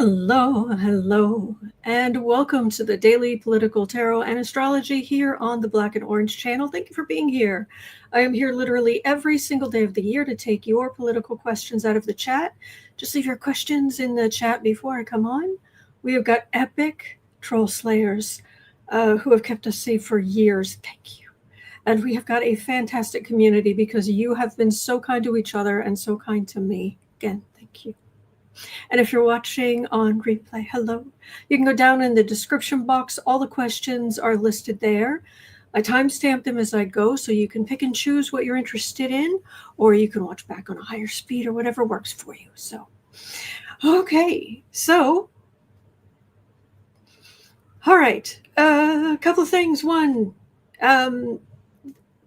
Hello, and welcome to the Daily Political Tarot and Astrology here on the Black and Orange channel. Thank you for being here. I am here literally every single day of the year to take your political questions out of the chat. Just leave your questions in the chat before I come on. We have got epic troll slayers who have kept us safe for years. Thank you. And we have got a fantastic community because you have been so kind to each other and so kind to me. Again, thank you. And if you're watching on replay, hello. You can go down in the description box. All the questions are listed there. I timestamp them as I go, so you can pick and choose what you're interested in, or you can watch back on a higher speed or whatever works for you. So, okay. So, all right. A couple of things. One,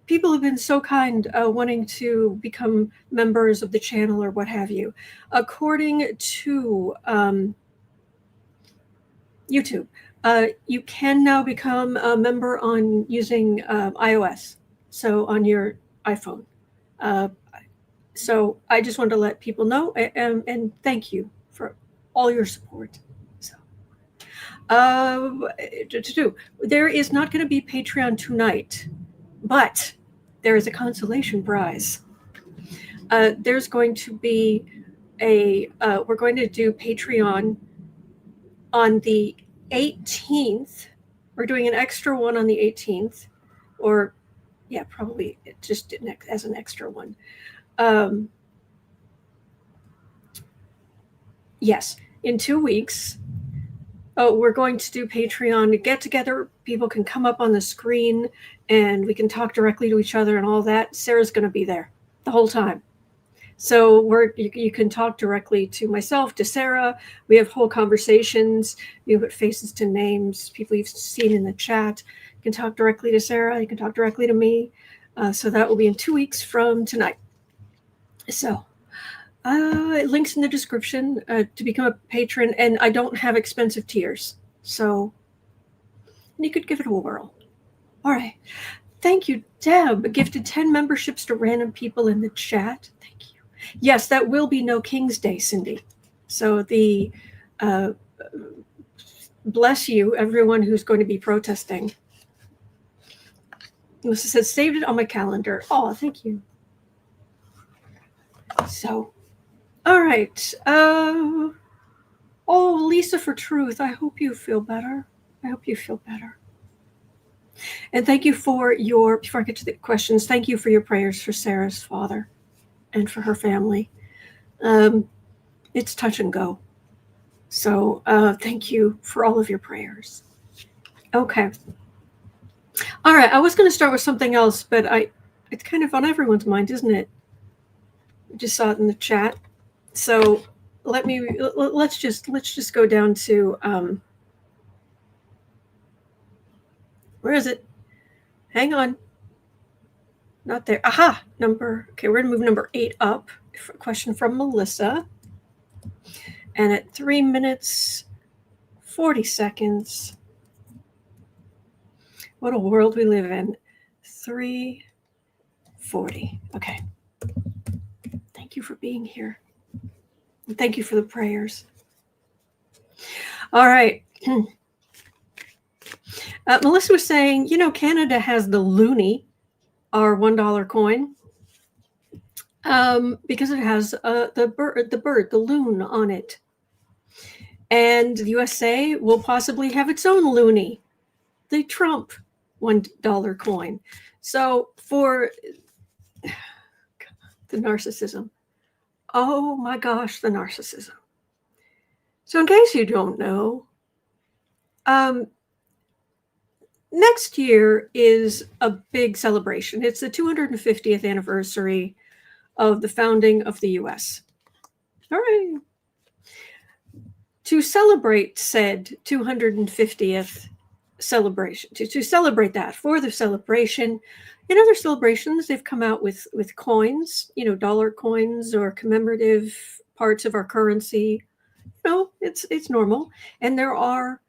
people have been so kind wanting to become members of the channel or what have you. According to YouTube, you can now become a member on using iOS, so on your iPhone. So I just wanted to let people know and thank you for all your support. So there is not going to be Patreon tonight, but there is a consolation prize. There's going to be we're going to do Patreon on the 18th. We're doing an extra one on the 18th, or yeah, probably just as an extra one. Yes, in 2 weeks. We're going to do Patreon get together. People can come up on the screen and we can talk directly to each other and all that. Sarah's going to be there the whole time. So you can talk directly to myself, to Sarah. We have whole conversations. You put faces to names, people you've seen in the chat. You can talk directly to Sarah. You can talk directly to me. So that will be in 2 weeks from tonight. So links in the description to become a patron, and I don't have expensive tiers, so you could give it a whirl. All right. Thank you, Deb. Gifted 10 memberships to random people in the chat. Thank you. Yes, that will be no King's Day, Cindy. So the bless you, everyone who's going to be protesting. Melissa said, saved it on my calendar. Oh, thank you. So, all right. Oh, Lisa for Truth. I hope you feel better. I hope you feel better. And thank you for before I get to the questions, thank you for your prayers for Sarah's father and for her family. It's touch and go. So thank you for all of your prayers. Okay. All right. I was going to start with something else, but it's kind of on everyone's mind, isn't it? I just saw it in the chat. So let's just go down to where is it? Hang on. Not there. Aha, okay, we're gonna move number 8 up. A question from Melissa. And at 3 minutes, 40 seconds. What a world we live in. 3:40. Okay. Thank you for being here. And thank you for the prayers. All right. Melissa was saying, Canada has the Loonie, our $1 coin, because it has the bird, the loon on it. And the USA will possibly have its own Loonie, the Trump $1 coin. So for the narcissism. Oh my gosh, the narcissism. So in case you don't know, next year is a big celebration. It's the 250th anniversary of the founding of the U.S. All right. To celebrate said 250th celebration, to celebrate that, for the celebration, in other celebrations, they've come out with coins, dollar coins or commemorative parts of our currency. It's normal. And there are,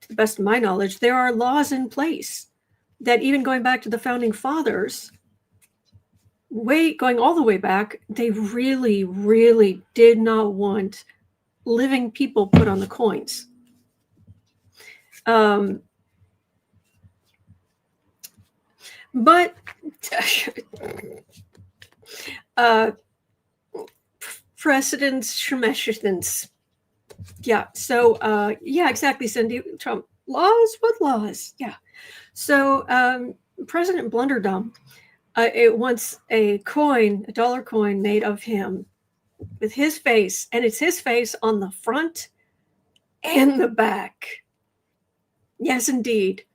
to the best of my knowledge, there are laws in place that even going back to the founding fathers, going all the way back, they really, really did not want living people put on the coins. But precedents, Shemeshithans. Yeah. So, yeah, exactly, Cindy. Trump. Laws? What laws? Yeah. So, President Blunderdum, it wants a coin, a dollar coin made of him with his face, and it's his face on the front and the back. Yes, indeed.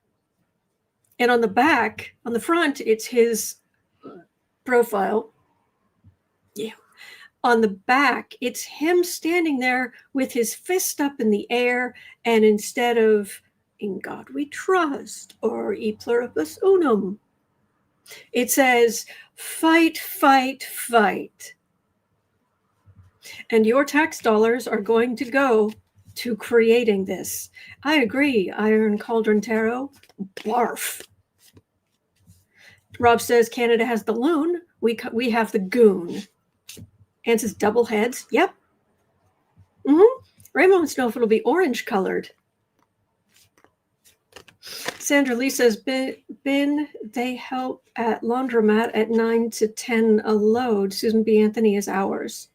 And on the back, on the front, it's his profile. Yeah. On the back, it's him standing there with his fist up in the air, and instead of "In God We Trust" or "E Pluribus Unum," it says "Fight, fight, fight." And your tax dollars are going to go to creating this. I agree, Iron Cauldron Tarot. Barf. Rob says Canada has the loon. We have the goon. And says double heads. Yep. Raymond wants to know if it'll be orange colored. Sandra Lee says, bin they help at laundromat at 9 to 10 a load. Susan B. Anthony is ours.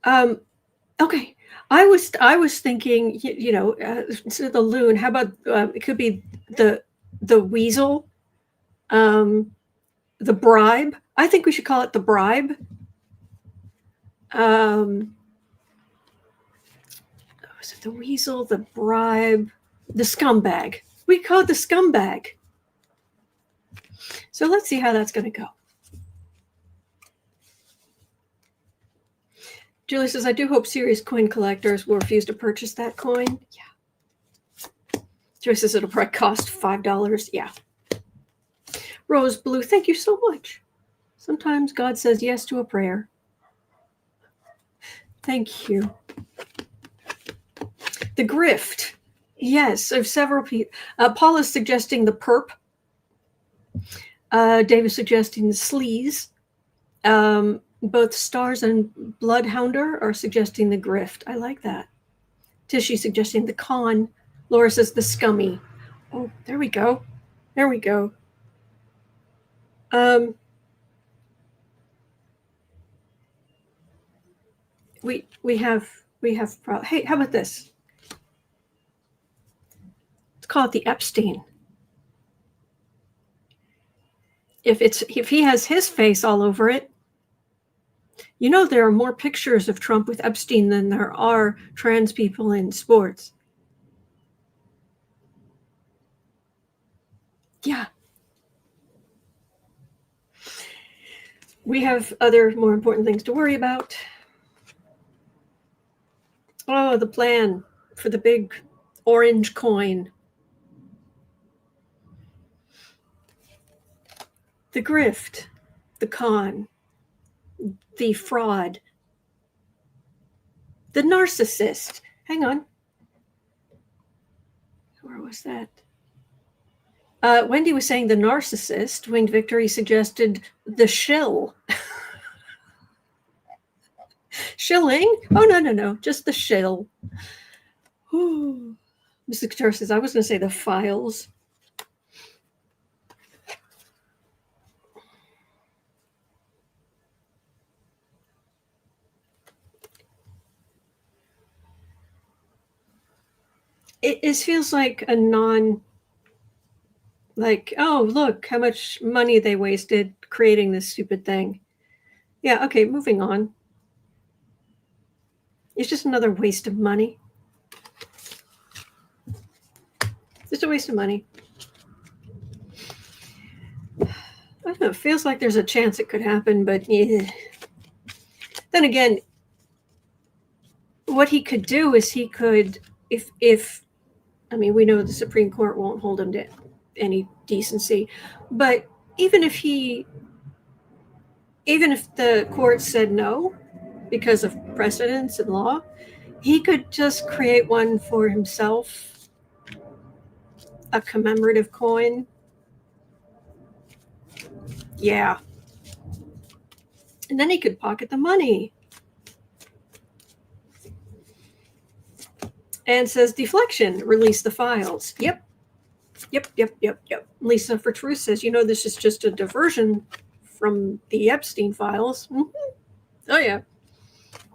Okay. I was thinking, instead of the loon, how about it could be the weasel, the bribe. I think we should call it the bribe. Was it the weasel, the bribe, the scumbag? We call it the scumbag. So let's see how that's going to go. Julie says, I do hope serious coin collectors will refuse to purchase that coin. Yeah. Joy says it'll probably cost $5. Yeah. Rose Blue, thank you so much. Sometimes God says yes to a prayer. Thank you. The grift. Yes, of several people. Paul is suggesting the perp. Dave is suggesting the sleaze. Both Stars and Bloodhounder are suggesting the grift. I like that. Tishy suggesting the con. Laura says the scummy. Oh, there we go. There we go. We have hey, how about this? Let's call it the Epstein. If he has his face all over it, there are more pictures of Trump with Epstein than there are trans people in sports. Yeah. We have other more important things to worry about. Oh, the plan for the big orange coin. The grift, the con, the fraud, the narcissist. Hang on. Where was that? Wendy was saying the narcissist. Winged Victory suggested the shill. Shilling? Oh, no. Just the shill. Ooh. Mr. Couture says, I was going to say the files. It feels like a oh, look how much money they wasted creating this stupid thing. Yeah, okay, moving on. It's just another waste of money. Just a waste of money. I don't know, it feels like there's a chance it could happen, but yeah. Then again, what he could do is he could, if we know the Supreme Court won't hold him to any decency, but even if the court said no because of precedents and law, he could just create one for himself, a commemorative coin. Yeah. And then he could pocket the money. and says deflection, release the files. Yep. Lisa for Truth says, this is just a diversion from the Epstein files. Oh, yeah.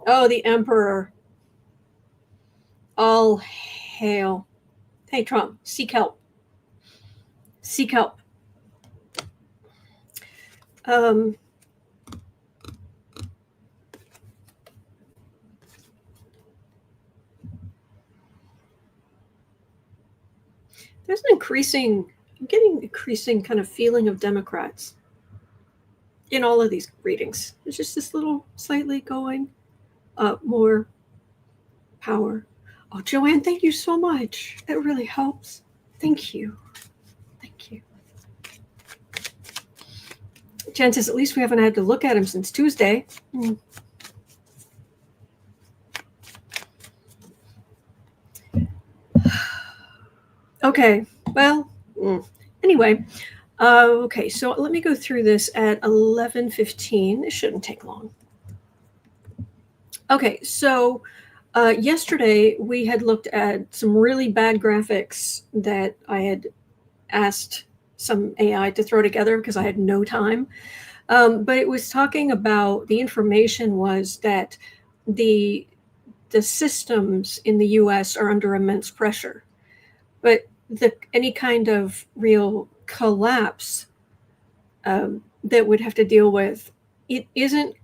Oh, the Emperor. All hail. Hey, Trump, seek help. Seek help. There's I'm getting increasing kind of feeling of Democrats in all of these readings. It's just this little slightly going more power. Oh, Joanne, thank you so much. That really helps. Thank you. Thank you. Jen says, at least we haven't had to look at him since Tuesday. Okay, well, anyway. Okay, so let me go through this at 11:15. It shouldn't take long. Okay, so yesterday we had looked at some really bad graphics that I had asked some AI to throw together because I had no time. But it was talking about, the information was that the systems in the U.S. are under immense pressure. But any kind of real collapse that would have to deal with, it isn't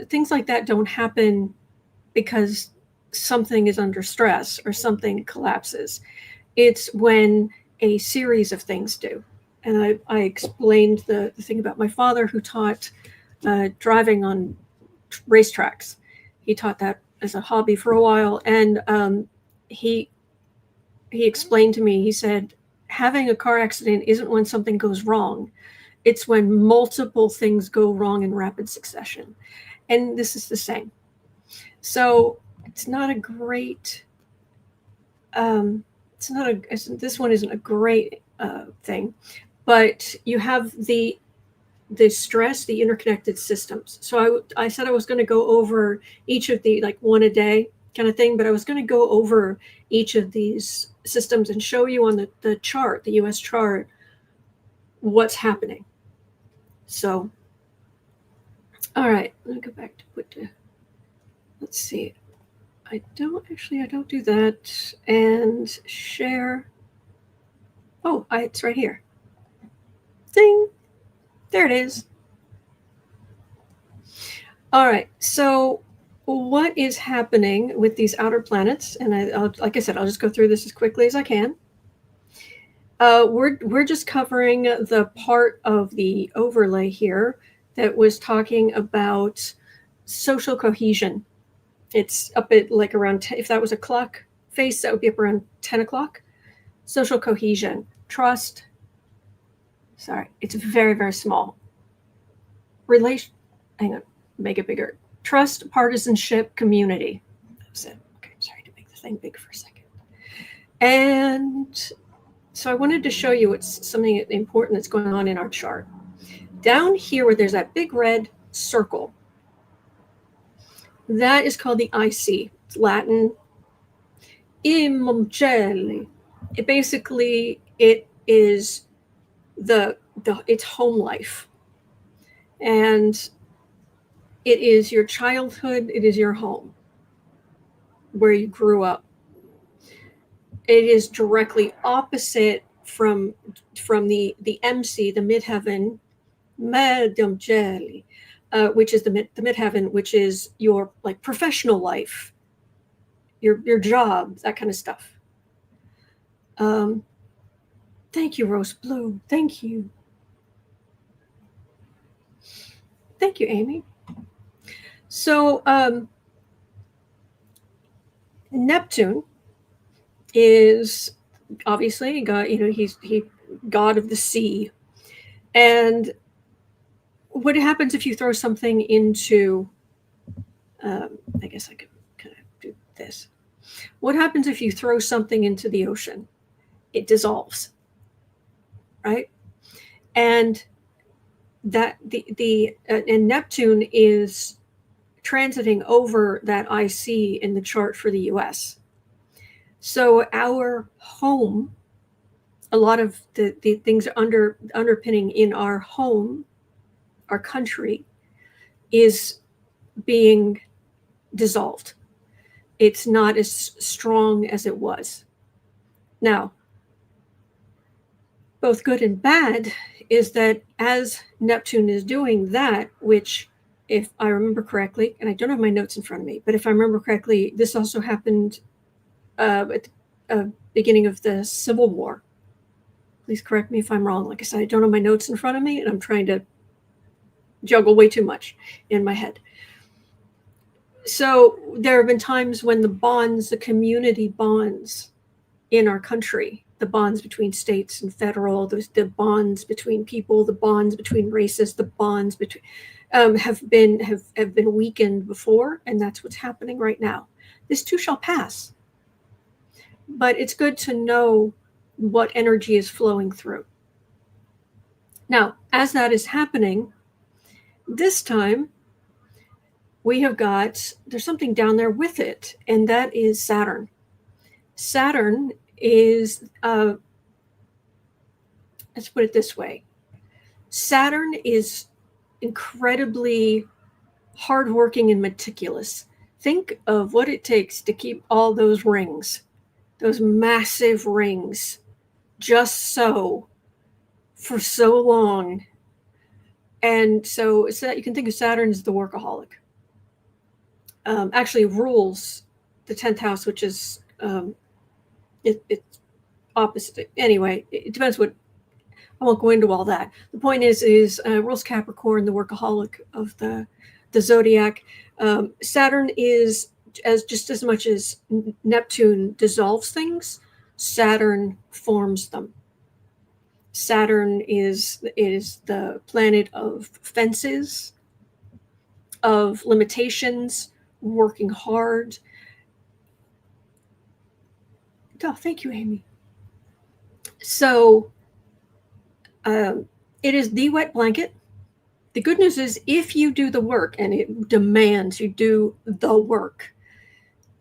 things like that don't happen because something is under stress or something collapses. It's when a series of things do. And I explained the thing about my father, who taught driving on racetracks. He taught that as a hobby for a while, and he explained to me, he said, having a car accident isn't when something goes wrong. It's when multiple things go wrong in rapid succession. And this is the same. So it's not a great, this one isn't a great thing, but you have the stress, the interconnected systems. So I said I was going to go over each of the, like, one a day kind of thing, but I was going to go over each of these systems and show you on the chart, the US chart, what's happening. So, all right, let me go back to let's see. I don't do that. And share. Oh, it's right here. Ding. There it is. All right, so what is happening with these outer planets? And like I said, I'll just go through this as quickly as I can. We're just covering the part of the overlay here that was talking about social cohesion. It's up at like around 10, if that was a clock face, that would be up around 10 o'clock. Social cohesion, trust. Sorry, it's very, very small. Hang on, make it bigger. Trust, partisanship, community. That was it. Okay, sorry to make the thing big for a second. And so I wanted to show you what's something important that's going on in our chart. Down here where there's that big red circle, that is called the IC. It's Latin. Immocelli. It basically, it is it's home life. And it is your childhood, it is your home, where you grew up. It is directly opposite from the MC, the midheaven, Madam Jelly, which is the midheaven, which is your, like, professional life, your job, that kind of stuff. Thank you, Rose Blue. Thank you. Thank you, Amy. So Neptune is obviously God. He's God of the sea. And what happens if you throw something into? I guess I could kind of do this. What happens if you throw something into the ocean? It dissolves, right? And that and Neptune is transiting over that IC in the chart for the US. So our home, a lot of the things underpinning in our home, our country, is being dissolved. It's not as strong as it was. Now, both good and bad is that as Neptune is doing that, which, if I remember correctly, and I don't have my notes in front of me, but if I remember correctly, this also happened at the beginning of the Civil War. Please correct me if I'm wrong. Like I said, I don't have my notes in front of me, and I'm trying to juggle way too much in my head. So there have been times when the bonds, the community bonds in our country, the bonds between states and federal, the bonds between people, the bonds between races, the bonds between have been weakened before, and that's what's happening right now. This too shall pass, but it's good to know what energy is flowing through. Now, as that is happening, this time we have got, there's something down there with it, and that is Saturn. Saturn is, let's put it this way. Saturn is incredibly hardworking and meticulous. Think of what it takes to keep all those rings, those massive rings, just so, for so long. And so you can think of Saturn as the workaholic. Actually rules the 10th house, which is it's opposite. Anyway, it depends what, I won't go into all that. The point is rules Capricorn, the workaholic of the zodiac. Saturn is just as much as Neptune dissolves things, Saturn forms them. Saturn is the planet of fences, of limitations, working hard. Oh, thank you, Amy. So it is the wet blanket. The good news is if you do the work, and it demands you do the work,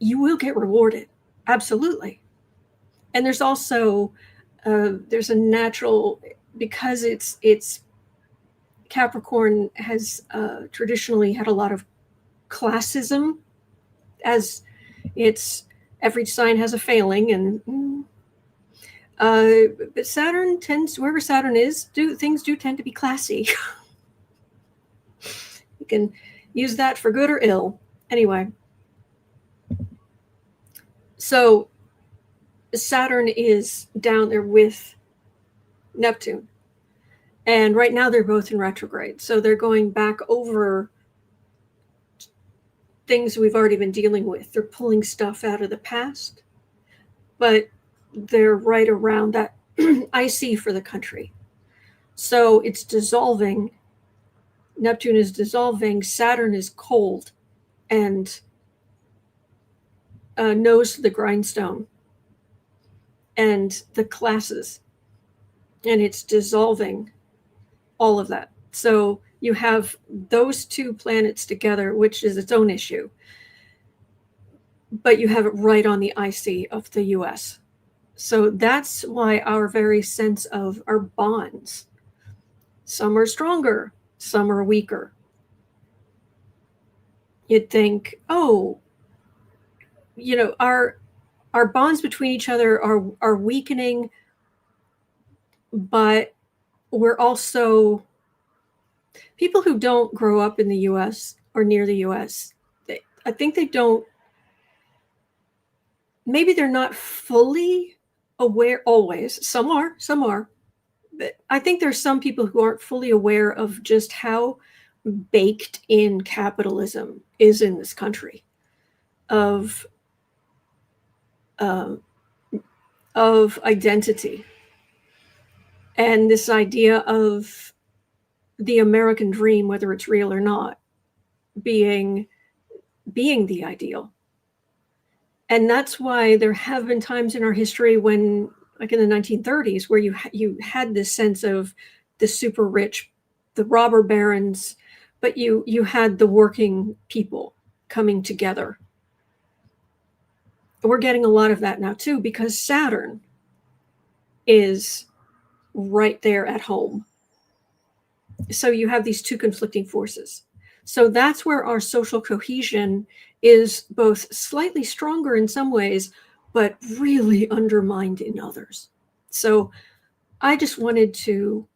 you will get rewarded. Absolutely. And there's also, there's a natural, because it's Capricorn has traditionally had a lot of classism, as it's every sign has a failing, and but Saturn tends, wherever Saturn is, things do tend to be classy. You can use that for good or ill. Anyway, so Saturn is down there with Neptune, and right now they're both in retrograde, so they're going back over things we've already been dealing with. They're pulling stuff out of the past, but they're right around that icy for the country. So it's dissolving. Neptune is dissolving. Saturn is cold and nose to the grindstone and the classes. And it's dissolving all of that. So you have those two planets together, which is its own issue. But you have it right on the IC of the US. So that's why our very sense of our bonds, some are stronger, some are weaker. You'd think, oh, you know, our bonds between each other are weakening, but we're also, people who don't grow up in the US or near the US, I think they don't, maybe they're not fully aware always. Some are, but I think there's some people who aren't fully aware of just how baked in capitalism is in this country, of identity, and this idea of the American dream, whether it's real or not, being the ideal. And that's why there have been times in our history when, like in the 1930s, where you had this sense of the super rich, the robber barons, but you had the working people coming together. we're getting a lot of that now too, because Saturn is right there at home. So you have these two conflicting forces. So that's where our social cohesion is both slightly stronger in some ways, but really undermined in others. So I just wanted to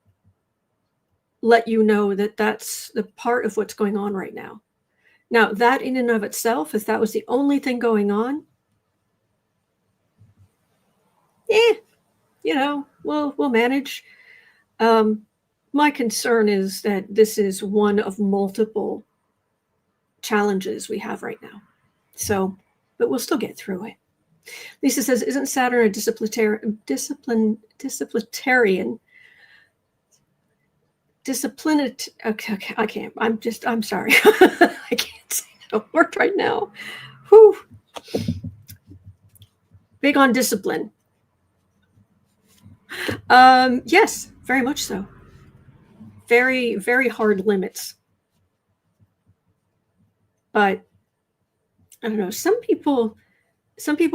let you know that that's the part of what's going on right now. Now, that in and of itself, if that was the only thing going on, we'll manage. My concern is that this is one of multiple challenges we have right now. So, but we'll still get through it. Lisa says, isn't Saturn a disciplinarian? Okay, I can't. I'm sorry. I can't say that word right now. Whew. Big on discipline. Yes, very much so. Very, very hard limits. But I don't know. Some people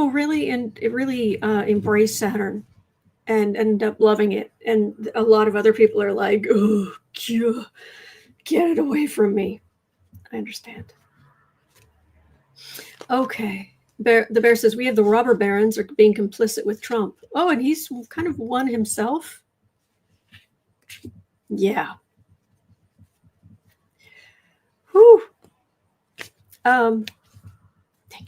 really embrace Saturn and end up loving it, and a lot of other people are like, "Oh, get it away from me." I understand. Okay. The bear says, we have the robber barons are being complicit with Trump. Oh, and he's kind of won himself. Yeah. Whew. Thank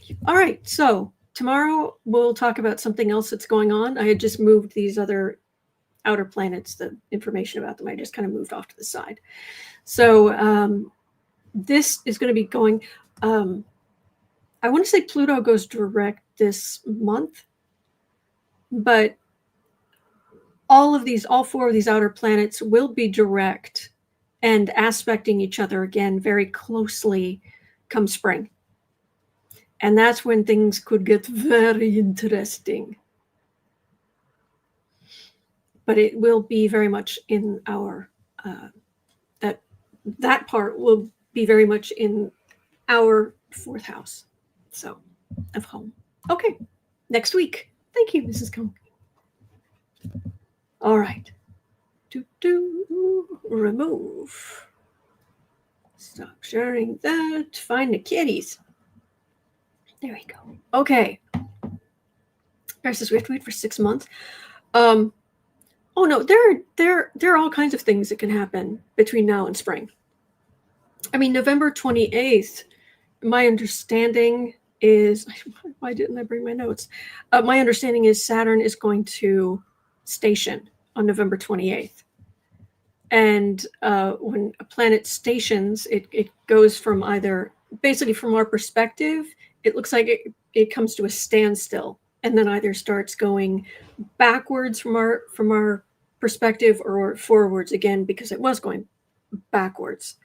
you. All right. So tomorrow we'll talk about something else that's going on. I had just moved these other outer planets, the information about them. I just kind of moved off to the side. So this is going to be going. I want to say Pluto goes direct this month, but all four of these outer planets will be direct and aspecting each other again very closely come spring. And that's when things could get very interesting. But it will be very much in our, that part will be very much in our fourth house. So, of home. Okay, next week. Thank you, Mrs. Combs. All right. Remove. Stop sharing that. Find the kitties. There we go. Okay. Bear says we have to wait for 6 months. Oh no, there are all kinds of things that can happen between now and spring. I mean, November 28th, my understanding is, why didn't I bring my notes? My understanding is Saturn is going to station on November 28th. And when a planet stations, it goes from either, basically from our perspective, it looks like it comes to a standstill and then either starts going backwards from our perspective or forwards again, because it was going backwards.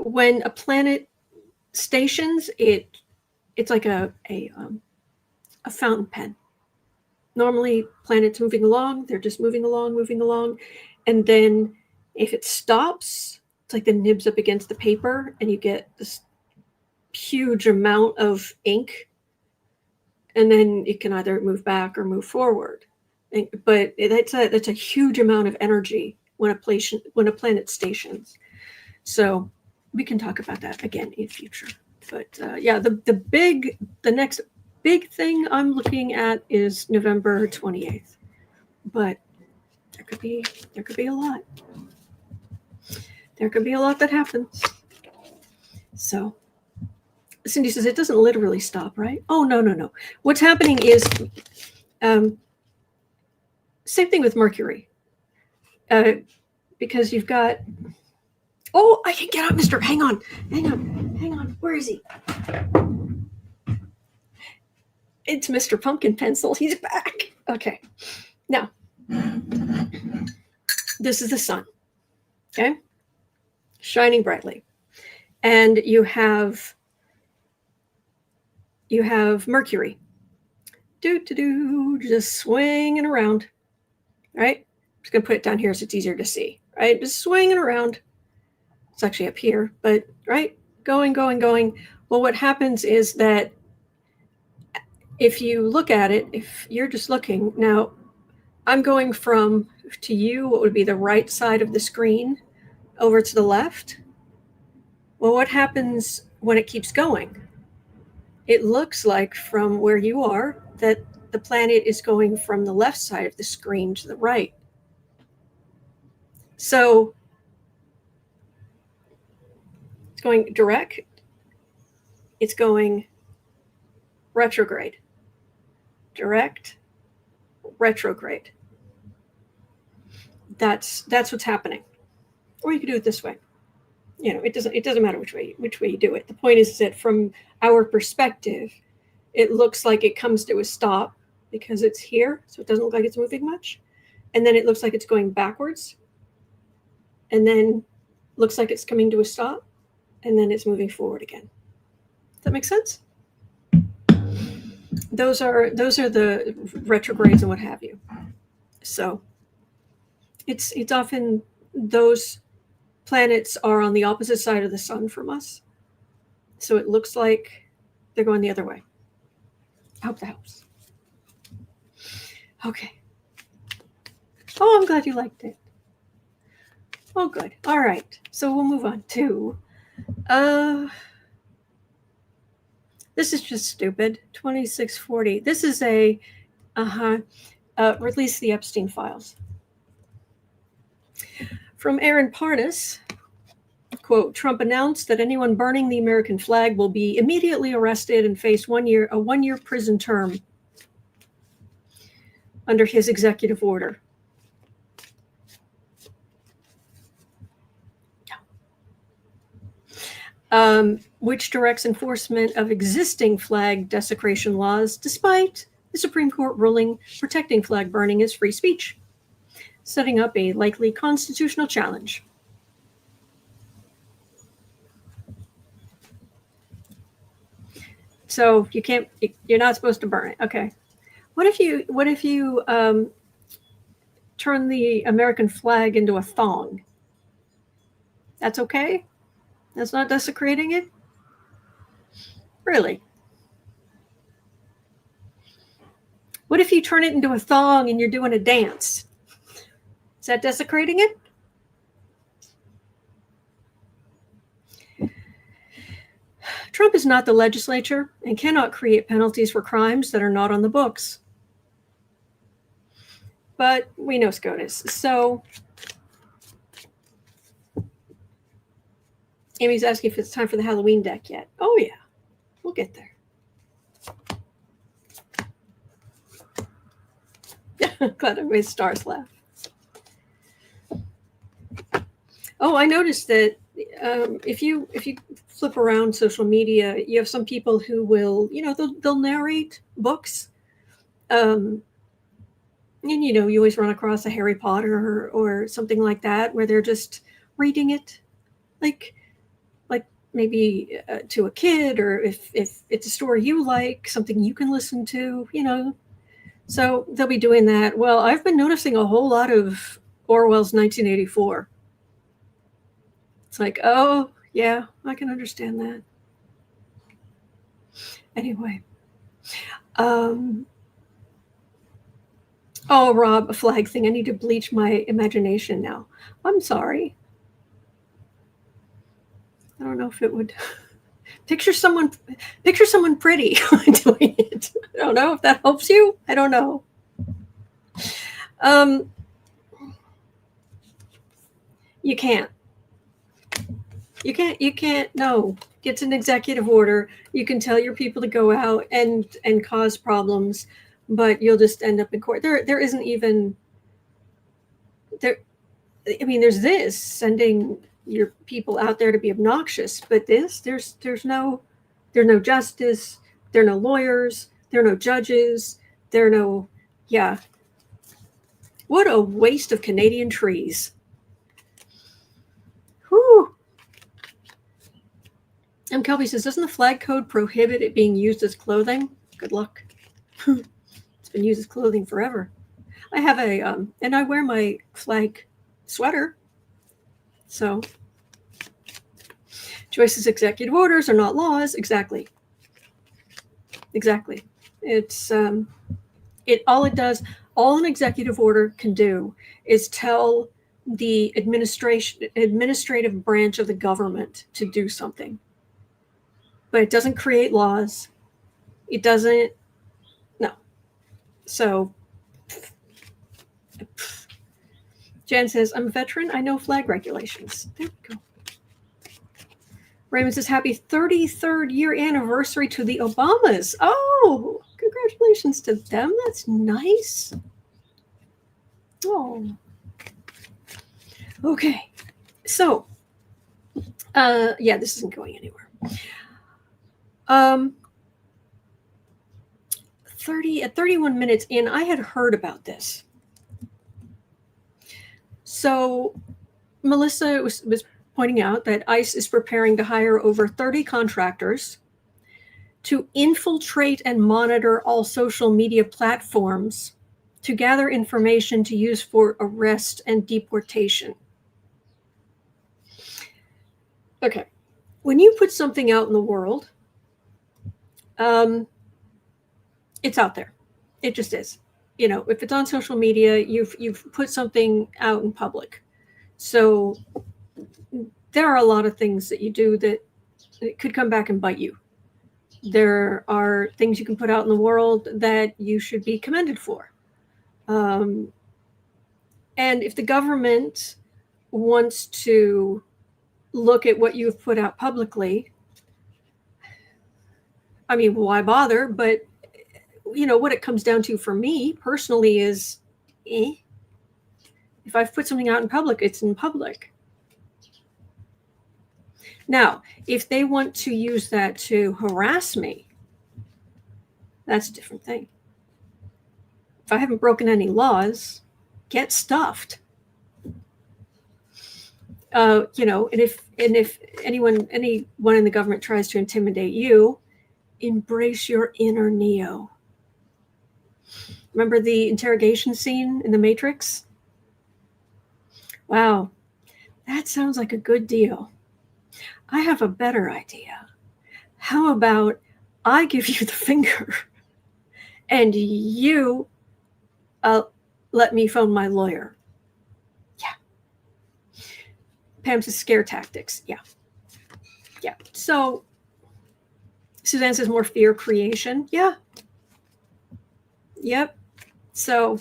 When a planet stations, it's like a fountain pen. Normally, planets moving along, they're just moving along. And then if it stops, it's like the nibs up against the paper and you get this huge amount of ink. And then it can either move back or move forward. But that's a huge amount of energy when a planet stations. So we can talk about that again in future. But the next big thing I'm looking at is November 28th. But there could be a lot. There could be a lot that happens. So Cindy says it doesn't literally stop, right? Oh, no. What's happening is same thing with Mercury. Because you've got, oh, I can get out, mister. Hang on. Where is he? It's Mr. Pumpkin Pencil. He's back. Okay. Now, this is the sun. Okay. Shining brightly. And you have Mercury. Just swinging around. Right? I'm just going to put it down here so it's easier to see. Right? Just swinging around. It's actually up here, but right? going. Well, what happens is that if you look at it, if you're just looking, now I'm going from to you, what would be the right side of the screen, over to the left. Well, what happens when it keeps going? It looks like from where you are that the planet is going from the left side of the screen to the right. So it's going direct, it's going retrograde, direct, retrograde. That's what's happening. Or you could do it this way. You know, it doesn't matter which way you do it. The point is that from our perspective, it looks like it comes to a stop because it's here, so it doesn't look like it's moving much. And then it looks like it's going backwards. And then looks like it's coming to a stop, and then it's moving forward again. Does that make sense? Those are the retrogrades and what have you. So it's often those planets are on the opposite side of the sun from us. So it looks like they're going the other way. I hope that helps. Okay. Oh, I'm glad you liked it. Oh, good. All right. So we'll move on to, this is just stupid. 2640. This is a, release the Epstein files. From Aaron Parnas, quote, Trump announced that anyone burning the American flag will be immediately arrested and face a one-year prison term under his executive order. Which directs enforcement of existing flag desecration laws, despite the Supreme Court ruling protecting flag burning as free speech, setting up a likely constitutional challenge. So you're not supposed to burn it. Okay. What if you turn the American flag into a thong? That's okay? That's not desecrating it? Really? What if you turn it into a thong and you're doing a dance? Is that desecrating it? Trump is not the legislature and cannot create penalties for crimes that are not on the books. But we know SCOTUS. So Amy's asking if it's time for the Halloween deck yet. Oh, yeah. We'll get there. Glad I made stars laugh. Oh, I noticed that if you flip around social media, you have some people who will, they'll narrate books. And, you always run across a Harry Potter or something like that, where they're just reading it like maybe to a kid, or if it's a story you like, something you can listen to, So they'll be doing that. Well, I've been noticing a whole lot of Orwell's 1984. It's like, oh, yeah, I can understand that. Anyway. Oh, Rob, a flag thing. I need to bleach my imagination now. I'm sorry. I don't know if it would picture someone pretty doing it. I don't know if that helps you. I don't know. You can't. No. It's an executive order. You can tell your people to go out and cause problems, but you'll just end up in court. There isn't even there. I mean, there's this sending your people out there to be obnoxious, but there's no justice. There are no lawyers. There are no judges. There are no, yeah. What a waste of Canadian trees. Whew. Kelby says, doesn't the flag code prohibit it being used as clothing? Good luck. It's been used as clothing forever. I have and I wear my flag sweater. So Joyce's executive orders are not laws. Exactly. It's all an executive order can do is tell the administrative branch of the government to do something. But it doesn't create laws. It doesn't, no. So, Jan says, I'm a veteran. I know flag regulations. There we go. Raymond says, happy 33rd year anniversary to the Obamas. Oh, congratulations to them. That's nice. Oh. Okay. So, yeah, this isn't going anywhere. 31 minutes in, I had heard about this. So, Melissa was pointing out that ICE is preparing to hire over 30 contractors to infiltrate and monitor all social media platforms to gather information to use for arrest and deportation. Okay, when you put something out in the world, it's out there. It just is. You know, if it's on social media, you've put something out in public. So there are a lot of things that you do that it could come back and bite you. There are things you can put out in the world that you should be commended for. And if the government wants to look at what you've put out publicly, I mean, why bother? But, you know, what it comes down to for me personally is, if I've put something out in public, it's in public. Now, if they want to use that to harass me, that's a different thing. If I haven't broken any laws, get stuffed. You know, and if anyone in the government tries to intimidate you, embrace your inner Neo. Remember the interrogation scene in The Matrix? Wow, that sounds like a good deal. I have a better idea. How about I give you the finger and you let me phone my lawyer? Yeah. Pam says scare tactics. Yeah. So Suzanne says more fear creation. Yeah. Yep. So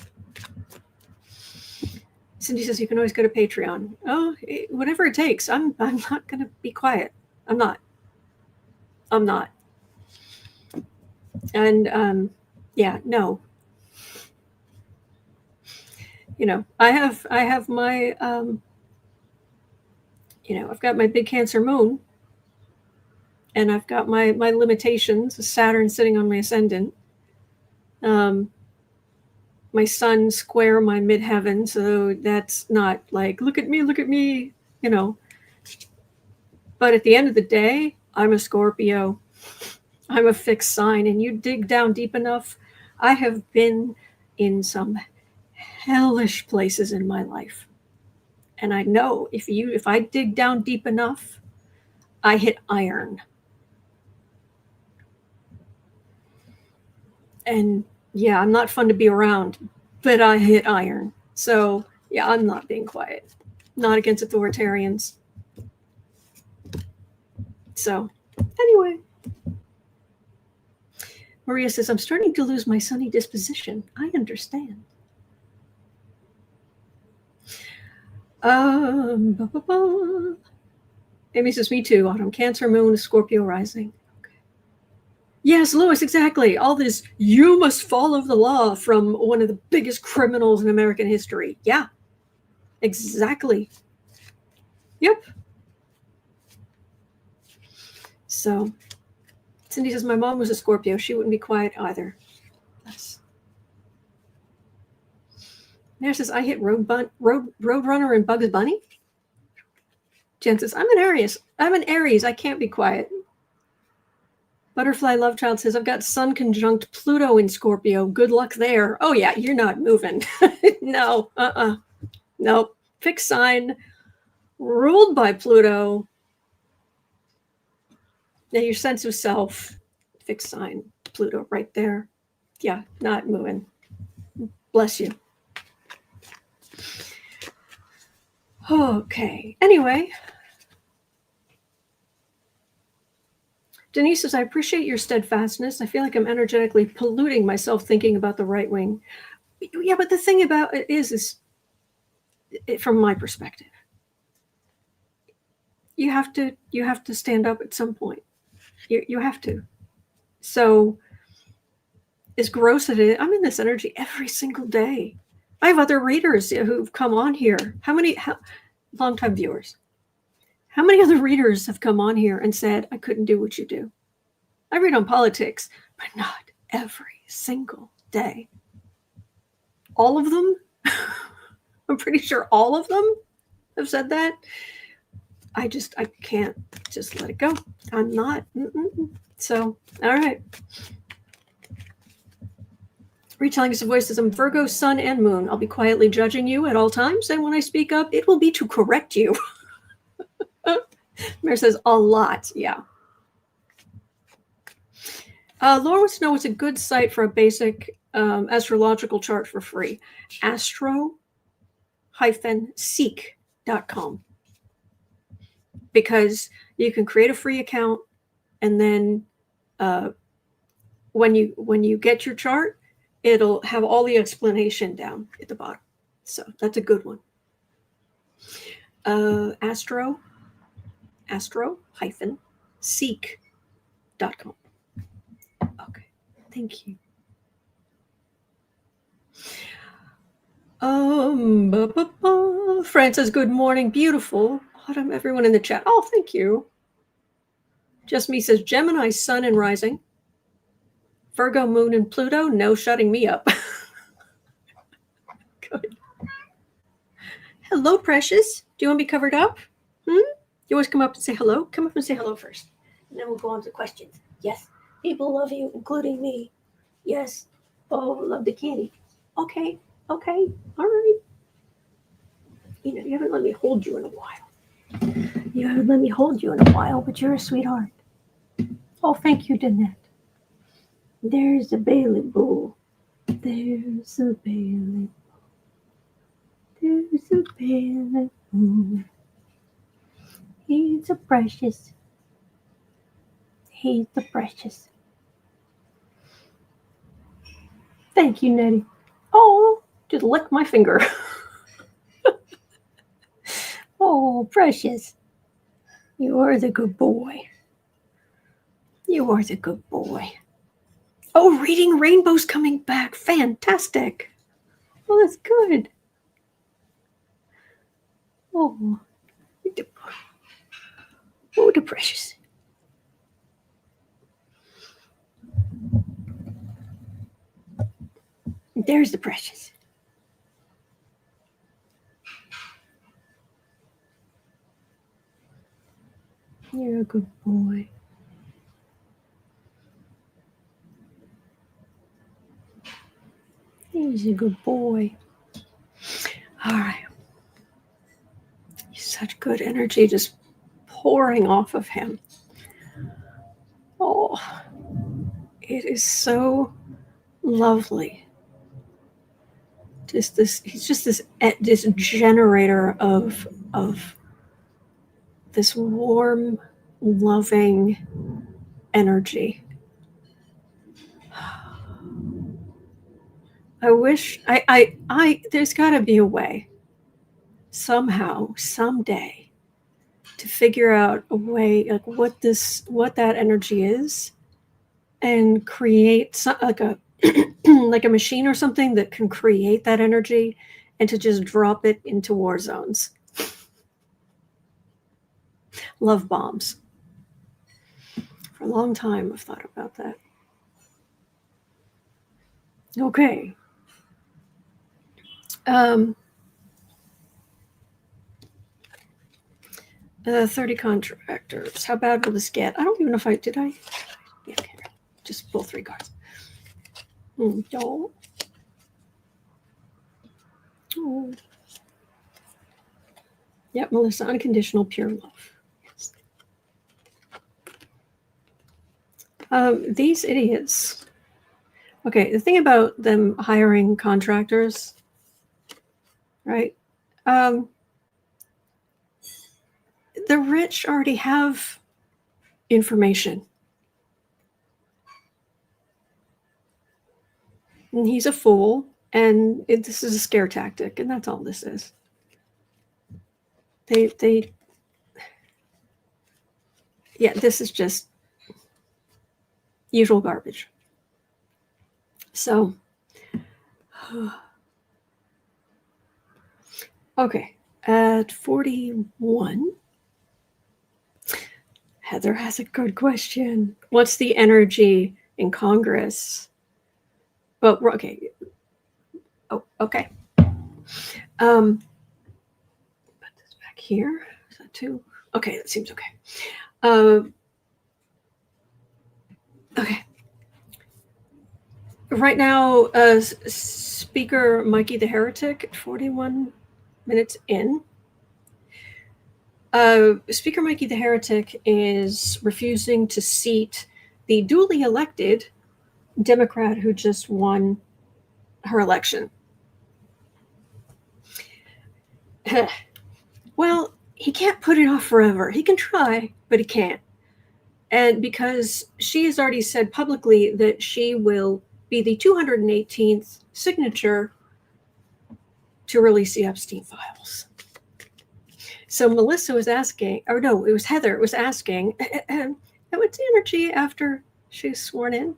Cindy says you can always go to Patreon. Oh, whatever it takes. I'm not going to be quiet. I'm not. And yeah, no. You know, I have my you know, I've got my big Cancer moon, and I've got my limitations. Saturn sitting on my ascendant. My sun square my midheaven, so that's not like look at me, you know. But at the end of the day, I'm a Scorpio. I'm a fixed sign, and you dig down deep enough. I have been in some hellish places in my life, and I know if I dig down deep enough, I hit iron. And yeah, I'm not fun to be around, but I hit iron. So yeah, I'm not being quiet. Not against authoritarians. So anyway, Maria says, I'm starting to lose my sunny disposition. I understand. Amy says, me too, Autumn. Cancer moon, Scorpio rising. Okay. Yes, Lewis, exactly. All this, you must follow the law from one of the biggest criminals in American history. Yeah, exactly. Yep. So Cindy says, my mom was a Scorpio. She wouldn't be quiet either. Yes. Mare says, I hit Roadrunner and Bugs Bunny. Jen says, I'm an Aries. I can't be quiet. Butterfly Love Child says, I've got Sun conjunct Pluto in Scorpio. Good luck there. Oh, yeah, you're not moving. No, Nope. Fixed sign, ruled by Pluto. Now your sense of self, fixed sign, Pluto right there. Yeah, not moving. Bless you. Okay. Anyway, Denise says, I appreciate your steadfastness. I feel like I'm energetically polluting myself thinking about the right wing. Yeah, but the thing about it is from my perspective, you have to stand up at some point. You have to. So as gross as it is, I'm in this energy every single day. I have other readers who've come on here. How long-time viewers? How many other readers have come on here and said, I couldn't do what you do? I read on politics, but not every single day. All of them? I'm pretty sure all of them have said that. I can't just let it go. I'm not. So, all right. Retelling us a voice says, I'm Virgo, Sun, and Moon. I'll be quietly judging you at all times, and when I speak up, it will be to correct you. Mary says, a lot, yeah. Laura wants to know what's a good site for a basic astrological chart for free. Astro-seek.com. Because you can create a free account, and then when you get your chart, it'll have all the explanation down at the bottom. So that's a good one. Astro-seek.com. Okay, thank you. Fran says, good morning, beautiful autumn, everyone in the chat. Oh, thank you. Just Me says, Gemini, Sun, and Rising. Virgo, Moon, and Pluto, no shutting me up. Good. Hello, precious. Do you want to be covered up? You always come up and say hello? Come up and say hello first. And then we'll go on to questions. Yes. People love you, including me. Yes. Oh, love the candy. Okay. All right. You haven't let me hold you in a while. But you're a sweetheart. Oh, thank you, Danette. There's a Bailey Boo. There's a Bailey Boo. There's a Bailey Boo. He's a precious. He's the precious. Thank you, Nettie. Oh, just lick my finger. Oh, precious. You are the good boy. You are the good boy. Oh, Reading Rainbow's coming back. Fantastic. Oh, that's good. Oh, the precious. There's the precious. You're a good boy. He's a good boy. All right. Such good energy just pouring off of him. Oh, it is so lovely. He's just this generator of this warm, loving energy. I wish there's got to be a way somehow, someday, to figure out a way like what that energy is, and create like a like a machine or something that can create that energy, and to just drop it into war zones. Love bombs. For a long time, I've thought about that. Okay. 30 contractors. How bad will this get? I don't even know if did I? Yeah, okay. Just pull 3 cards. Oh. Yep, Melissa, unconditional, pure love. Yes. These idiots. Okay, the thing about them hiring contractors, right? The rich already have information. And he's a fool, and this is a scare tactic, and that's all this is. Yeah, this is just usual garbage. So, okay, at 41, Heather has a good question. What's the energy in Congress? Well, okay. Oh, okay. Put this back here. Is that two? Okay, that seems okay. Okay. Right now, Speaker Mikey the Heretic, 41 minutes in. Speaker Mikey the Heretic is refusing to seat the duly elected Democrat who just won her election. Well, he can't put it off forever. He can try, but he can't. And because she has already said publicly that she will be the 218th signature to release the Epstein files. So Melissa was asking, or no, it was Heather was asking, what's the energy after she's sworn in?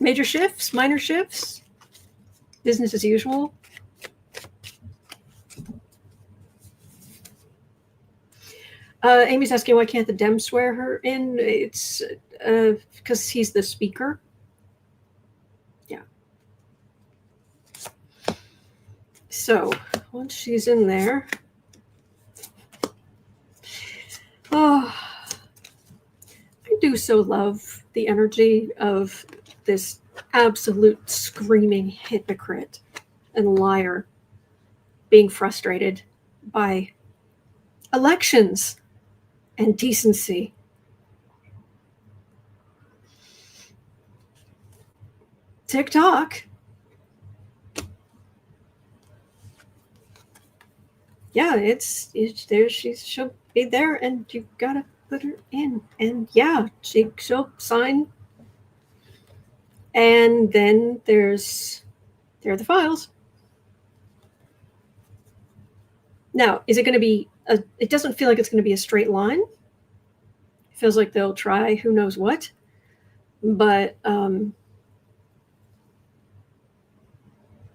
Major shifts, minor shifts, business as usual. Amy's asking, why can't the Dems swear her in? It's because he's the speaker. Yeah. So once she's in there, oh, I do so love the energy of this absolute screaming hypocrite and liar being frustrated by elections and decency. TikTok. Yeah, it's there. She'll be there, and you gotta put her in. And yeah, she'll sign. And then there are the files. Now, is it going to be it doesn't feel like it's going to be a straight line. It feels like they'll try who knows what. But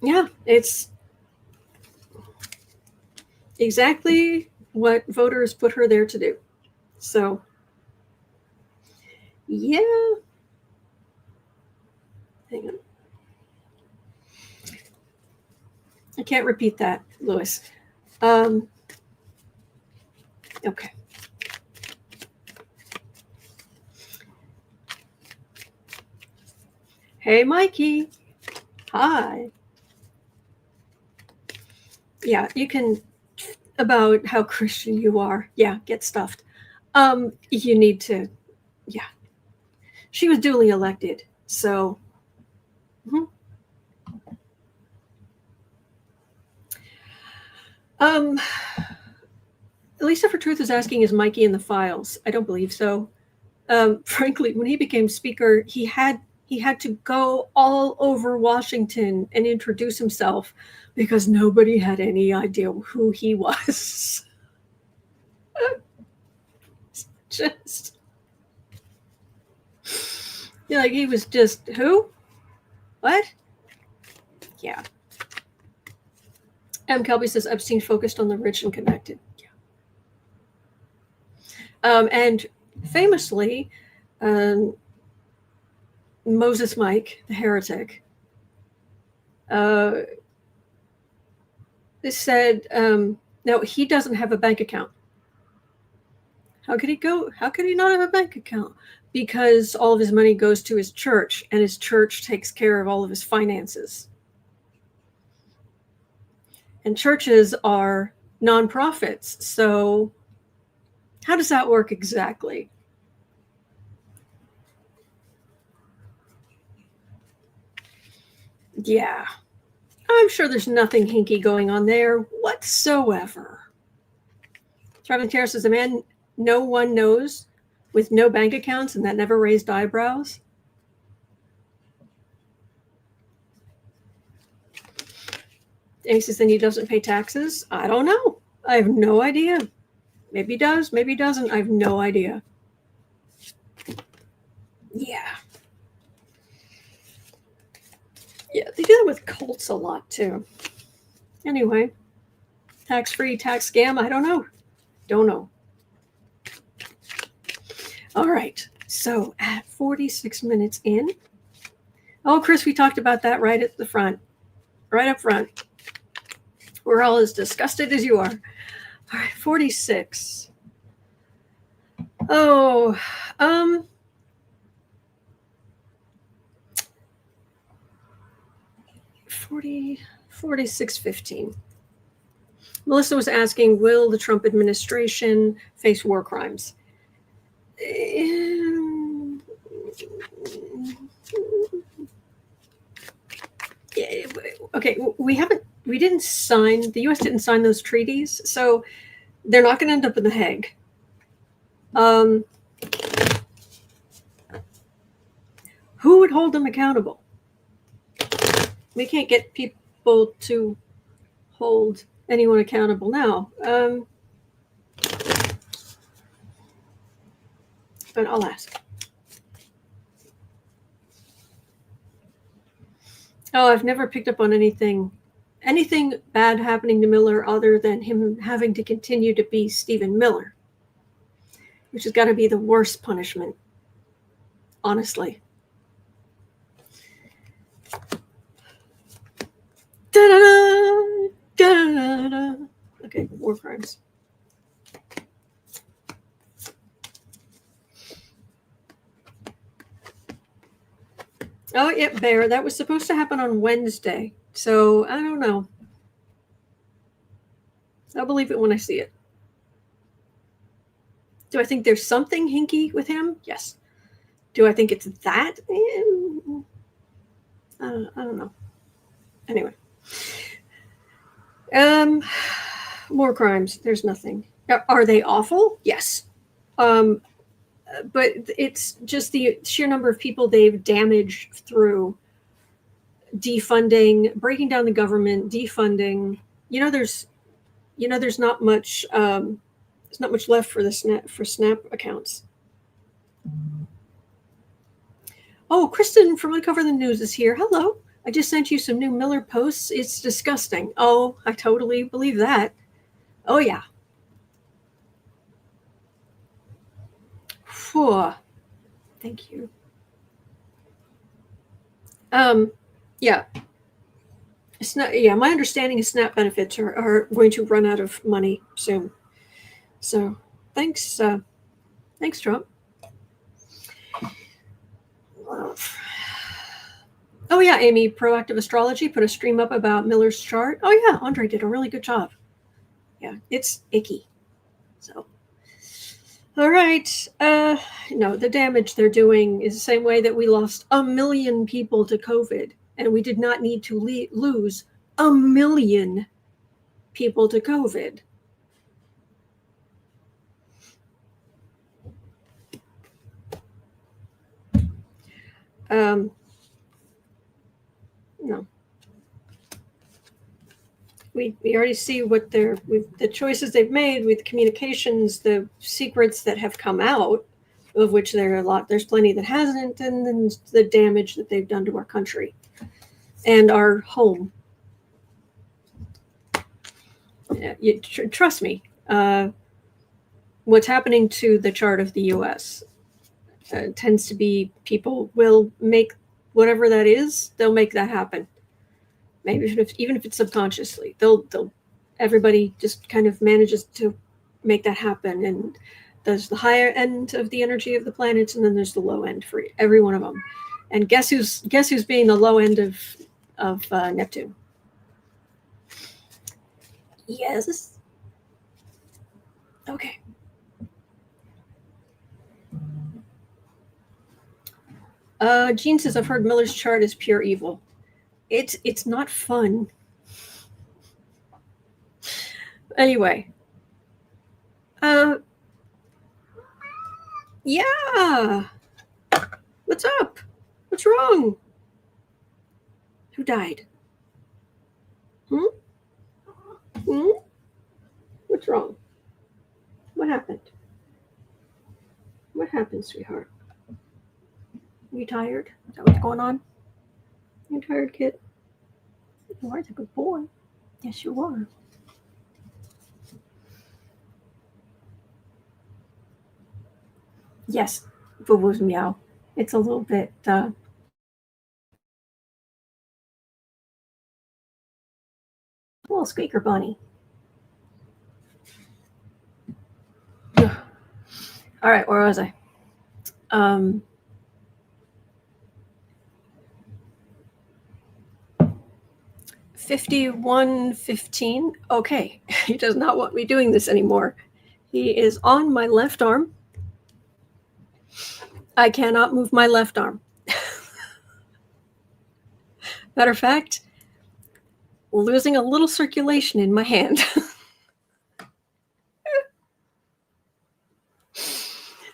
yeah, it's exactly what voters put her there to do. So, yeah. Hang on. I can't repeat that, Louis. Okay. Hey, Mikey. Hi. Yeah, you can, about how Christian you are. Yeah, get stuffed. You need to, yeah. She was duly elected, so. Lisa for Truth is asking, is Mikey in the files? I don't believe so. Frankly, when he became speaker, he had to go all over Washington and introduce himself because nobody had any idea who he was. Just, yeah, like he was just, who? What? Yeah. M. Kelby says Epstein focused on the rich and connected. Yeah. And famously, Moses Mike, the heretic, said, no, he doesn't have a bank account. How could he not have a bank account? Because all of his money goes to his church, and his church takes care of all of his finances. And churches are nonprofits, so how does that work exactly? Yeah. I'm sure there's nothing hinky going on there whatsoever. Traveling Terror says, a man no one knows with no bank accounts and that never raised eyebrows. And he says, then he doesn't pay taxes? I don't know. I have no idea. Maybe he does, maybe he doesn't. I have no idea. Yeah. Yeah, they do that with cults a lot, too. Anyway, tax-free, tax scam, I don't know. Don't know. All right, so at 46 minutes in. Oh, Chris, we talked about that right at the front. Right up front. We're all as disgusted as you are. All right, 46. Oh, 46:15. Melissa was asking, will the Trump administration face war crimes? Okay, we didn't sign, the U.S. didn't sign those treaties, so they're not going to end up in The Hague. Who would hold them accountable? We can't get people to hold anyone accountable now. But I'll ask. Oh, I've never picked up on anything bad happening to Miller other than him having to continue to be Stephen Miller, which has got to be the worst punishment, honestly. Da-da-da, da-da-da. Okay, war crimes. Oh, yeah, Bear. That was supposed to happen on Wednesday. So, I don't know. I'll believe it when I see it. Do I think there's something hinky with him? Yes. Do I think it's that? I don't know. Anyway. More crimes. There's nothing. Are they awful? Yes. But it's just the sheer number of people they've damaged through defunding, breaking down the government, defunding. There's not much. There's not much left for Snap accounts. Oh, Kristen from Uncover the News is here. Hello. I just sent you some new Miller posts. It's disgusting. Oh, I totally believe that. Oh, yeah. Whew. Thank you. Yeah. My understanding is SNAP benefits are going to run out of money soon. So thanks, Trump. Oh yeah, Amy, Proactive Astrology put a stream up about Miller's chart. Oh yeah, Andre did a really good job. Yeah, it's icky. So, all right. No, the damage they're doing is the same way that we lost 1 million people to COVID, and we did not need to lose 1 million people to COVID. No. We already see what the choices they've made with communications, the secrets that have come out, of which there are a lot. There's plenty that hasn't, and then the damage that they've done to our country and our home. Trust me, what's happening to the chart of the U.S. Tends to be people will make whatever that is. They'll make that happen. Maybe even if it's subconsciously, everybody just kind of manages to make that happen. And there's the higher end of the energy of the planets, and then there's the low end for every one of them. And guess who's being the low end of Neptune? Yes. Okay. Jean says, I've heard Miller's chart is pure evil. it's not fun. Anyway. Yeah. What's up? What's wrong? Who died? Hmm? What's wrong? What happened? What happened, sweetheart? You tired? Is that what's going on? You tired, kid? You are a good boy. Yes, you are. Yes, Boo Boo's meow. It's a little bit, a little squeaker bunny. All right, where was I? 51:15. Okay, he does not want me doing this anymore. He is on my left arm. I cannot move my left arm. Matter of fact, losing a little circulation in my hand.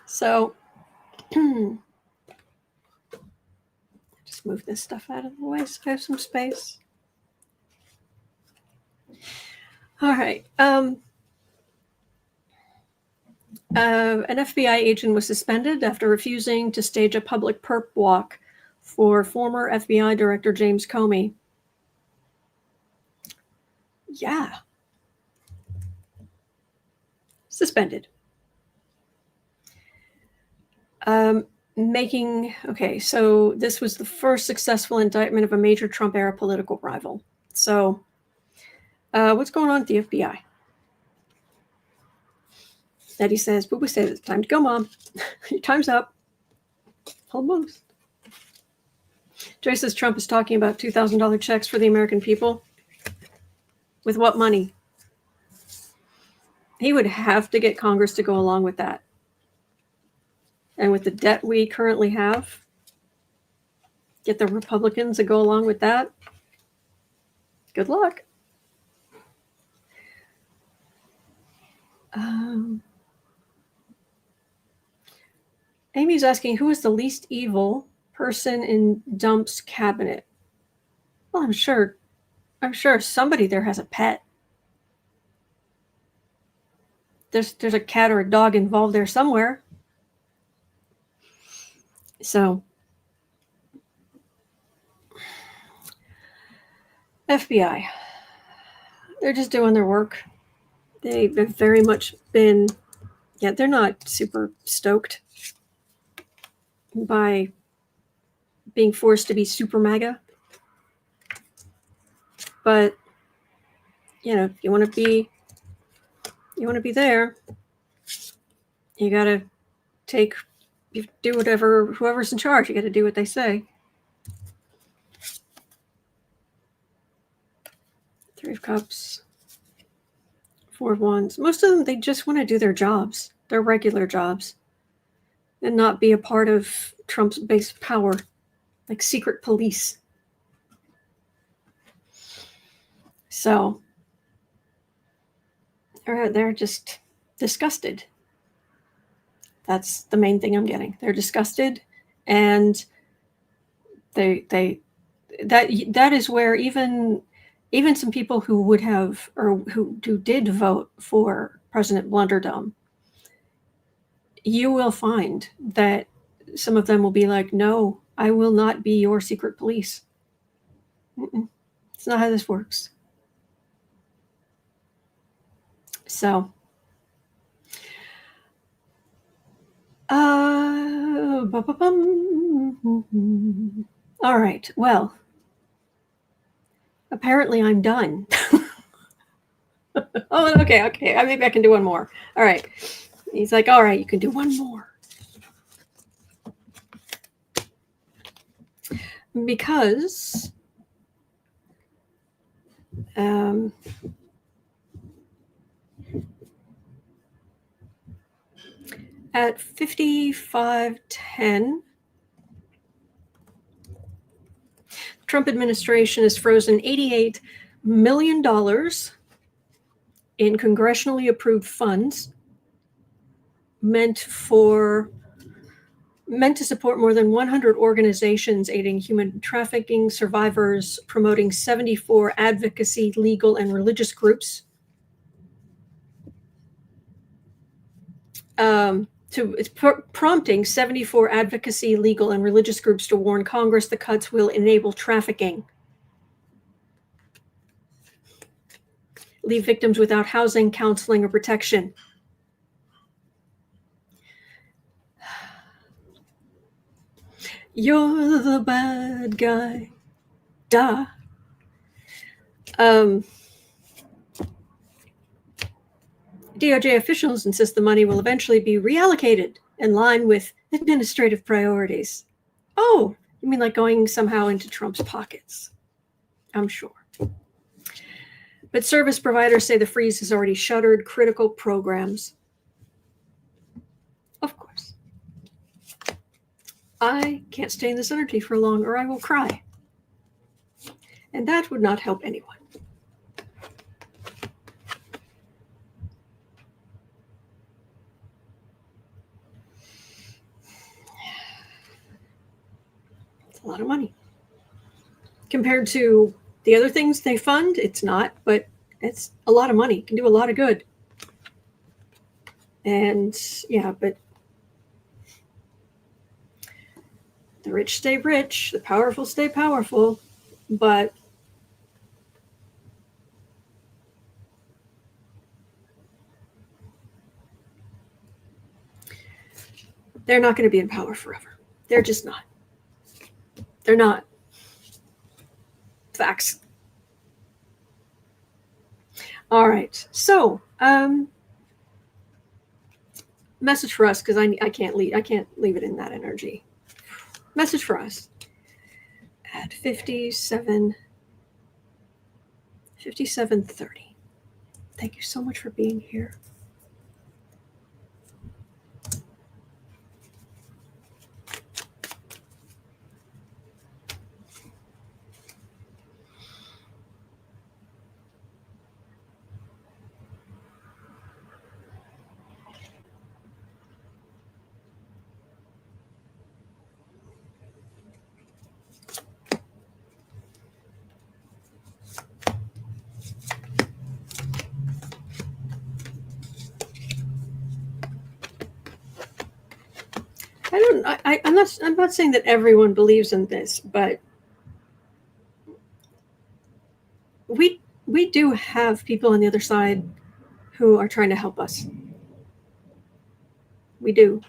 So, just move this stuff out of the way so I have some space. All right. An FBI agent was suspended after refusing to stage a public perp walk for former FBI Director James Comey. Yeah. Suspended. Okay, so this was the first successful indictment of a major Trump-era political rival. So, what's going on at the FBI? Eddie says, Boo Boo says, it's time to go, Mom. Your time's up. Almost. Joy says Trump is talking about $2,000 checks for the American people. With what money? He would have to get Congress to go along with that. And with the debt we currently have, get the Republicans to go along with that. Good luck. Amy's asking, who is the least evil person in Dump's cabinet? Well, I'm sure somebody there has a pet. There's a cat or a dog involved there somewhere. So, FBI, they're just doing their work. They've very much been, they're not super stoked by being forced to be super MAGA. But, if you want to be there, you got to do whatever, whoever's in charge, you got to do what they say. 3 of Cups, 4 of Wands. Most of them, they just want to do their jobs, their regular jobs, and not be a part of Trump's base of power, like secret police. So, they're just disgusted. That's the main thing I'm getting. They're disgusted, and that is where even some people who would have, or who did vote for President Blunderdum, you will find that some of them will be like, no, I will not be your secret police. It's not how this works. So, all right, well, apparently I'm done. Oh, okay. Maybe I can do one more. All right. He's like, all right, you can do one more. Because at 55:10, Trump administration has frozen $88 million in congressionally approved funds meant to support more than 100 organizations aiding human trafficking survivors, promoting 74 advocacy, legal, and religious groups. Prompting 74 advocacy, legal, and religious groups to warn Congress the cuts will enable trafficking, leave victims without housing, counseling, or protection. You're the bad guy. Duh. DOJ officials insist the money will eventually be reallocated in line with administrative priorities. Oh, you mean like going somehow into Trump's pockets? I'm sure. But service providers say the freeze has already shuttered critical programs. Of course. I can't stay in this energy for long or I will cry. And that would not help anyone. It's a lot of money. Compared to the other things they fund, it's not, but it's a lot of money. It can do a lot of good. And yeah, but the rich stay rich, the powerful stay powerful, but they're not going to be in power forever. They're just not. They're not. Facts. All right. So, message for us, because I can't leave it in that energy. Message for us at 57:30. Thank you so much for being here. I'm not saying that everyone believes in this, but we do have people on the other side who are trying to help us. We do.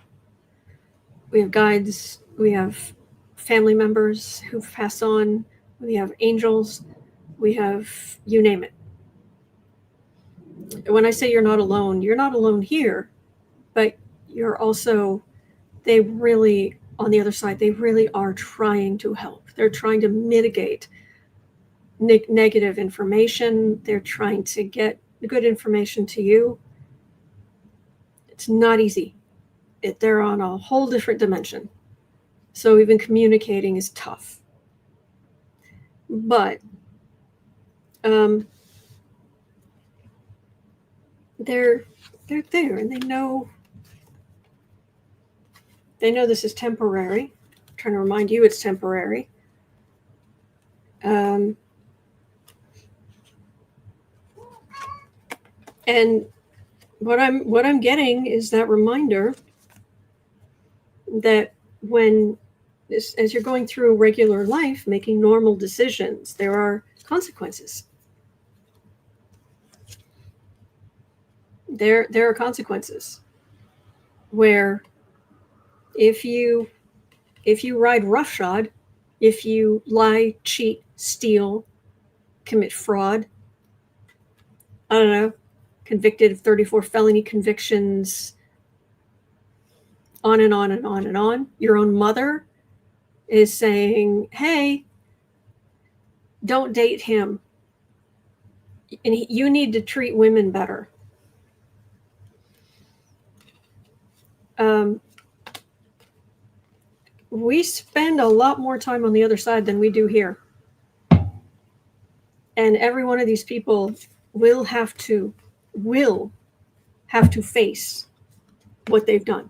We have guides, we have family members who've passed on, we have angels, we have you name it. When I say you're not alone here, but you're also, they really, on the other side, they really are trying to help. They're trying to mitigate negative information. They're trying to get good information to you. It's not easy. They're on a whole different dimension. So even communicating is tough. But they're there, and they know this is temporary. I'm trying to remind you it's temporary. And what I'm getting is that reminder that as you're going through regular life, making normal decisions, there are consequences. There are consequences where if you ride roughshod, if you lie, cheat, steal, commit fraud, I don't know, convicted of 34 felony convictions, on and on and on and on. Your own mother is saying, hey, don't date him. And you need to treat women better. We spend a lot more time on the other side than we do here. And every one of these people will have to face what they've done.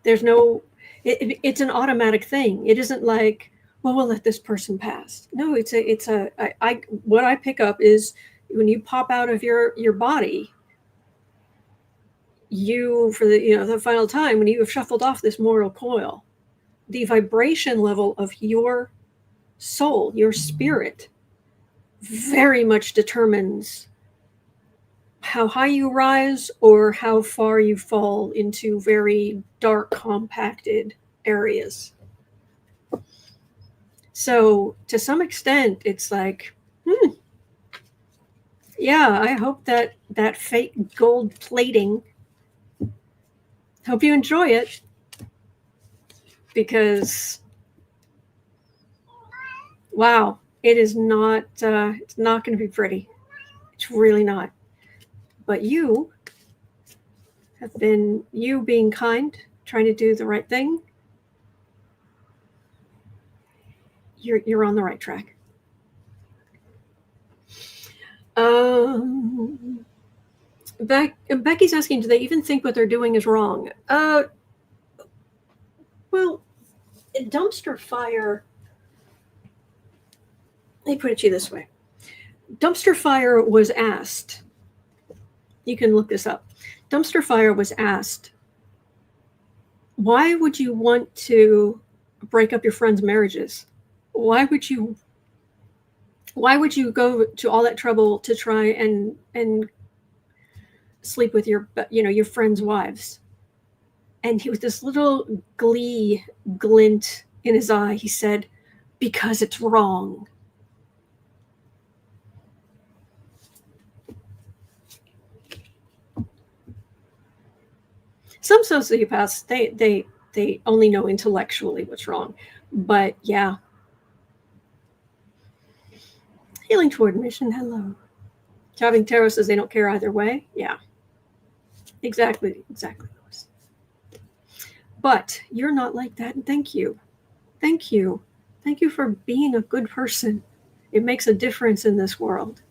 There's no, it's an automatic thing. It isn't like, well, we'll let this person pass. No, what I pick up is when you pop out of your body, you, for the final time, when you have shuffled off this mortal coil, the vibration level of your soul, your spirit, very much determines how high you rise or how far you fall into very dark, compacted areas. So to some extent, it's like, yeah, I hope that fake gold plating, hope you enjoy it, because wow, it is not, it's not going to be pretty. It's really not. But you have been, you being kind, trying to do the right thing, you're on the right track. Becky's asking, do they even think what they're doing is wrong? Well, dumpster fire, let me put it to you this way. Dumpster fire was asked, you can look this up. Dumpster fire was asked, why would you want to break up your friends' marriages? Why would you go to all that trouble to try and sleep with your friends' wives? And he, with this little glee glint in his eye, he said, because it's wrong. Some sociopaths, they only know intellectually what's wrong. But yeah. Healing toward mission, hello. Calvin Tarot says they don't care either way. Yeah. Exactly. But you're not like that, and thank you. Thank you. Thank you for being a good person. It makes a difference in this world.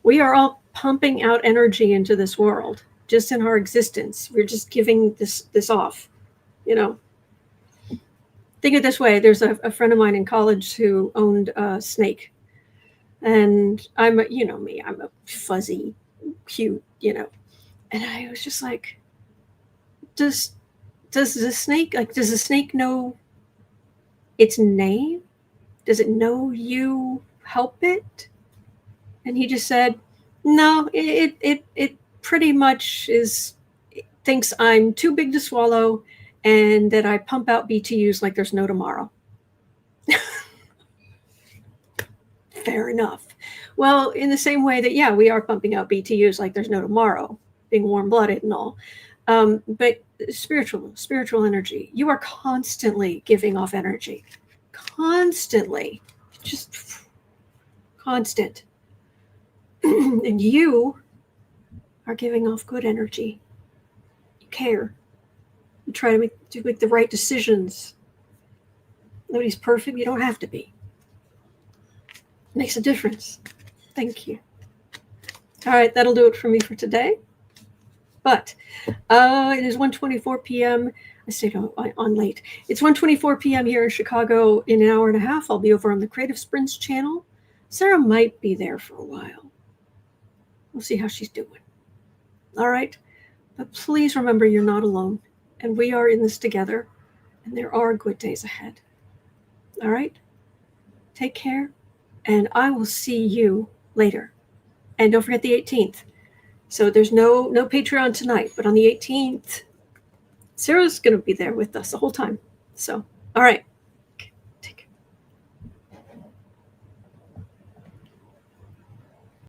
We are all pumping out energy into this world, just in our existence. We're just giving this off, Think it this way. There's a friend of mine in college who owned a snake. And I'm, me, I'm a fuzzy, cute, And I was just like, does the snake know its name? Does it know you help it? And he just said, no, it pretty much thinks I'm too big to swallow and that I pump out BTUs like there's no tomorrow. Fair enough. Well, in the same way that, yeah, we are pumping out BTUs like there's no tomorrow, being warm-blooded and all. But spiritual energy, you are constantly giving off energy. Constantly. Just constant. And you are giving off good energy. You care. You try to make the right decisions. Nobody's perfect. You don't have to be. Makes a difference. Thank you. All right, that'll do it for me for today. But it is 1:24 p.m. I stayed on late. It's 1:24 p.m. here in Chicago. In an hour and a half, I'll be over on the Creative Sprints channel. Sarah might be there for a while. We'll see how she's doing. All right. But please remember, you're not alone. And we are in this together. And there are good days ahead. All right. Take care. And I will see you later. And don't forget the 18th. So there's no Patreon tonight. But on the 18th, Sarah's going to be there with us the whole time. So, all right.